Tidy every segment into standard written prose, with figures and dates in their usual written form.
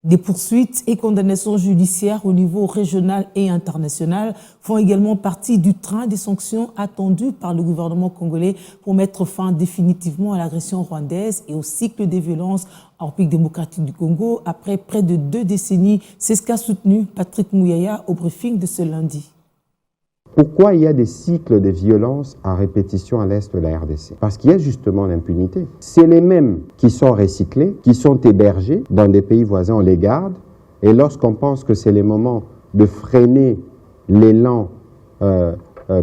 Des poursuites et condamnations judiciaires au niveau régional et international font également partie du train des sanctions attendues par le gouvernement congolais pour mettre fin définitivement à l'agression rwandaise et au cycle des violences en République démocratique du Congo après près de 2 décennies. C'est ce qu'a soutenu Patrick Mouyaya au briefing de ce lundi. Pourquoi il y a des cycles de violence à répétition à l'est de la RDC? Parce qu'il y a justement l'impunité. C'est les mêmes qui sont recyclés, qui sont hébergés dans des pays voisins, on les garde. Et lorsqu'on pense que c'est le moment de freiner l'élan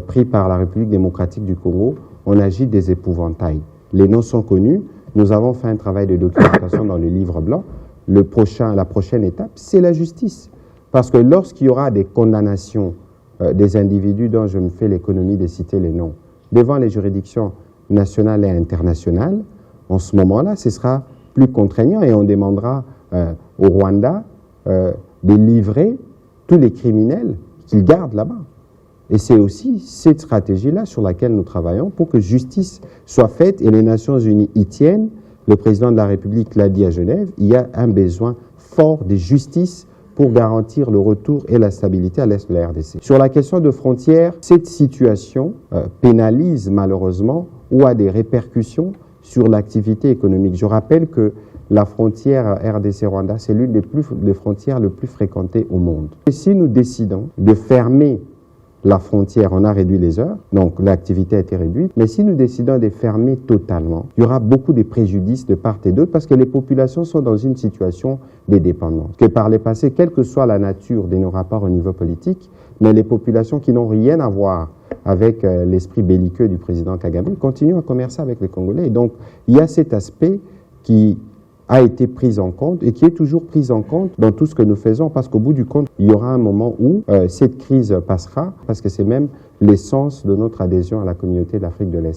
pris par la République démocratique du Congo, on agite des épouvantails. Les noms sont connus. Nous avons fait un travail de documentation dans le livre blanc. La prochaine étape, c'est la justice. Parce que lorsqu'il y aura des condamnations des individus dont je me fais l'économie de citer les noms, devant les juridictions nationales et internationales, en ce moment-là, ce sera plus contraignant et on demandera au Rwanda de livrer tous les criminels qu'ils gardent là-bas. Et c'est aussi cette stratégie-là sur laquelle nous travaillons pour que justice soit faite et les Nations Unies y tiennent. Le président de la République l'a dit à Genève, il y a un besoin fort de justice pour garantir le retour et la stabilité à l'est de la RDC. Sur la question de frontières, cette situation pénalise malheureusement ou a des répercussions sur l'activité économique. Je rappelle que la frontière RDC-Rwanda, c'est l'une des frontières les plus fréquentées au monde. Et si nous décidons de fermer la frontière, on a réduit les heures, donc l'activité a été réduite. Mais si nous décidons de fermer totalement, il y aura beaucoup de préjudices de part et d'autre parce que les populations sont dans une situation de dépendance. Que par le passé, quelle que soit la nature de nos rapports au niveau politique, mais les populations qui n'ont rien à voir avec l'esprit belliqueux du président Kagame continuent à commercer avec les Congolais. Et donc, il y a cet aspect qui a été prise en compte et qui est toujours prise en compte dans tout ce que nous faisons parce qu'au bout du compte, il y aura un moment où cette crise passera parce que c'est même l'essence de notre adhésion à la communauté de l'Afrique de l'Est.